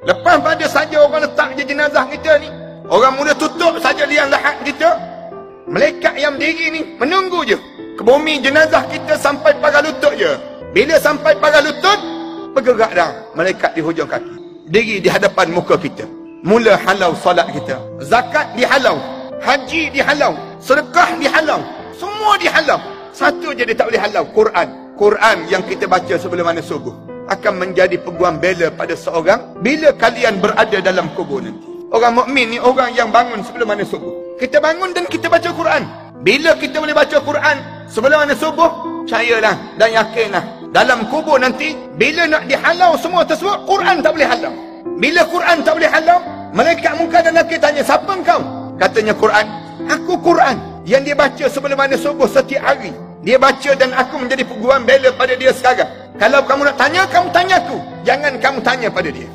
Lepas pada saja orang letak je jenazah kita ni, orang mula tutup saja liang lahat kita, malaikat yang berdiri ni menunggu je ke bumi jenazah kita sampai pagar lutut je. Bila sampai pagar lutut, bergerak dah malaikat di hujung kaki, diri di hadapan muka kita. Mula halau solat kita, zakat dihalau, haji dihalau, sedekah dihalau, semua dihalau. Satu je dia tak boleh halau, Quran. Quran yang kita baca sebelum mana subuh akan menjadi peguam bela pada seorang bila kalian berada dalam kubur nanti. Orang mukmin ni orang yang bangun sebelum mana subuh. Kita bangun dan kita baca Quran. Bila kita boleh baca Quran sebelum mana subuh, percayalah dan yakinlah, dalam kubur nanti bila nak dihalau semua tersebut, Quran tak boleh halau. Bila Quran tak boleh halau, malaikat munkar dan nakir tanya, siapa engkau? Katanya Quran. Aku Quran yang dia baca sebelum mana subuh setiap hari. Dia baca dan aku menjadi peguam bela pada dia sekarang. Kalau kamu nak tanya, kamu tanya aku. Jangan kamu tanya pada dia.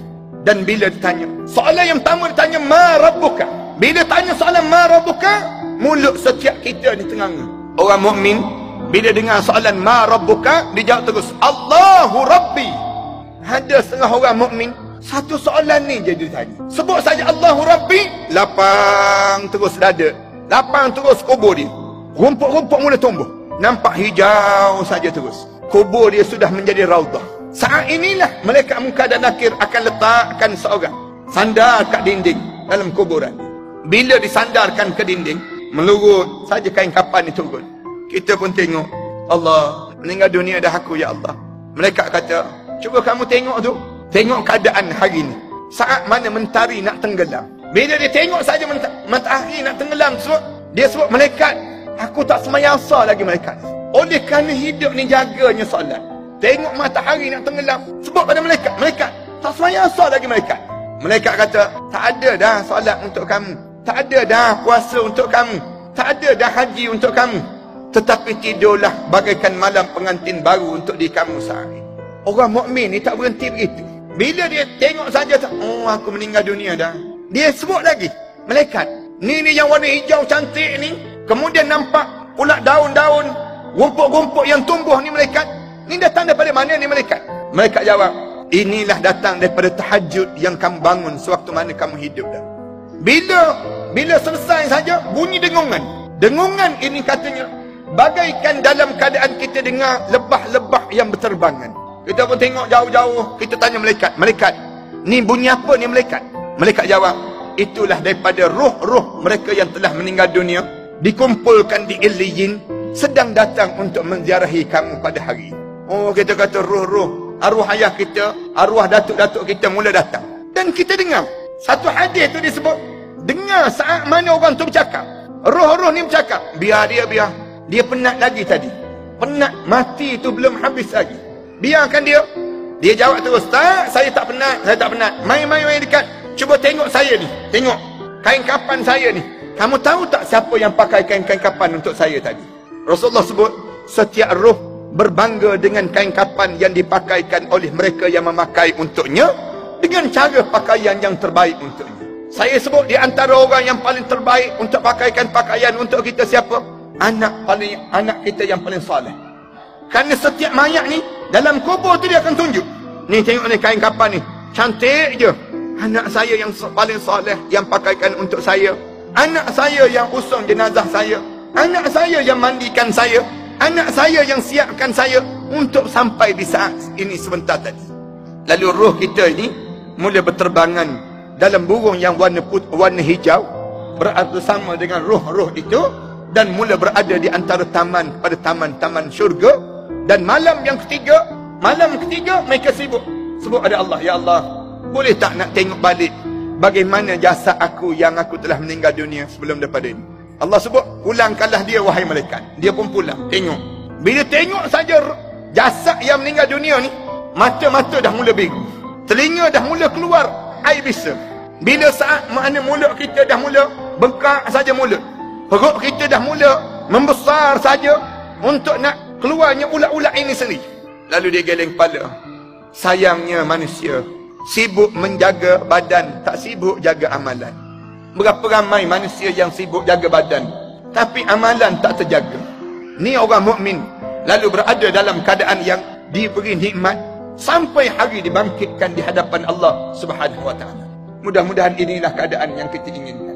Dan bila ditanya, soalan yang pertama ditanya, ma rabbuka. Bila tanya soalan ma rabbuka, mulut setiap kita ditenganga. Orang mukmin bila dengar soalan ma rabbuka, dia jawab terus, Allahu Rabbi. Ada setengah orang mukmin, satu soalan ni je ditanya. Sebut saja Allahu Rabbi, lapang terus dada, lapang terus kubur dia. Rumput-rumput mula tumbuh, nampak hijau saja terus. Kubur dia sudah menjadi raudhah. Saat inilah malaikat munkar dan nakir akan letakkan seorang sandar kat dinding dalam kuburan. Bila disandarkan ke dinding, melurut saja kain kapan itu turun. Kita pun tengok, Allah, meninggal dunia dah aku ya Allah. Malaikat kata, cuba kamu tengok tu, tengok keadaan hari ni. Saat mana mentari nak tenggelam. Bila dia tengok saja matahari nak tenggelam, dia sebut, malaikat, aku tak semayang asar lagi malaikat. Oleh kerana hidup ni jaganya solat. Tengok matahari nak tenggelam, sebut pada malaikat, malaikat, tak semayang asar lagi malaikat. Malaikat kata, tak ada dah solat untuk kamu. Tak ada dah puasa untuk kamu. Tak ada dah haji untuk kamu. Tetapi tidurlah bagaikan malam pengantin baru untuk diri kamu sehari. Orang mukmin ni tak berhenti begitu. Bila dia tengok saja, oh aku meninggal dunia dah, dia sebut lagi, malaikat, ni yang warna hijau cantik ni, kemudian nampak pula daun-daun, rumput-rumput yang tumbuh ni malaikat, ni datang daripada mana ni malaikat? Malaikat jawab, inilah datang daripada tahajud yang kamu bangun sewaktu mana kamu hidup dah. Bila selesai saja bunyi dengungan. Dengungan ini katanya bagaikan dalam keadaan kita dengar lebah-lebah yang berterbangan. Kita pun tengok jauh-jauh, kita tanya malaikat, malaikat, ni bunyi apa ni malaikat? Malaikat jawab, itulah daripada roh-roh mereka yang telah meninggal dunia, dikumpulkan di Illiyin, sedang datang untuk menziarahi kamu pada hari. Oh, kita kata roh-roh, arwah ayah kita, arwah datuk-datuk kita mula datang. Dan kita dengar, satu hadis tu disebut, dengar saat mana orang tu bercakap, roh-roh ni bercakap, biar. Dia penat lagi tadi. Penat, mati tu belum habis lagi. Biarkan dia. Dia jawab terus, tak, saya tak penat, saya tak penat. Main dekat, cuba tengok saya ni. Tengok, kain kapan saya ni. Kamu tahu tak siapa yang pakai kain kapan untuk saya tadi? Rasulullah sebut, setiap roh berbangga dengan kain kapan yang dipakaikan oleh mereka yang memakai untuknya, dengan cara pakaian yang terbaik untuknya. Saya sebut di antara orang yang paling terbaik untuk pakaikan pakaian untuk kita siapa? Anak kita yang paling soleh. Kerana setiap mayat ni dalam kubur tu dia akan tunjuk. Ni tengok ni kain kapan ni, cantik je. Anak saya yang paling soleh yang pakaikan untuk saya. Anak saya yang usung jenazah saya. Anak saya yang mandikan saya. Anak saya yang siapkan saya untuk sampai di saat ini sebentar tadi. Lalu roh kita ni mula berterbangan dalam burung yang warna hijau, bersama dengan roh-roh itu, dan mula berada di antara taman pada taman-taman syurga. Dan malam ketiga mereka sebut ada Allah, ya Allah, boleh tak nak tengok balik bagaimana jasad aku yang aku telah meninggal dunia sebelum daripada ini. Allah sebut, pulangkanlah dia wahai malaikat. Dia pun pulang, tengok. Bila tengok saja jasad yang meninggal dunia ni, mata-mata dah mula biru, telinga dah mula keluar air bisa. Bila saat mana mulut kita dah mula bengkak saja mulut, perut kita dah mula membesar saja untuk nak keluarnya ulat-ulat ini sendiri. Lalu dia geleng kepala. Sayangnya manusia sibuk menjaga badan, tak sibuk jaga amalan. Berapa ramai manusia yang sibuk jaga badan, tapi amalan tak terjaga. Ni orang mukmin lalu berada dalam keadaan yang diberi nikmat, sampai hari dibangkitkan di hadapan Allah Subhanahu wa taala. Mudah-mudahan inilah keadaan yang kita inginkan.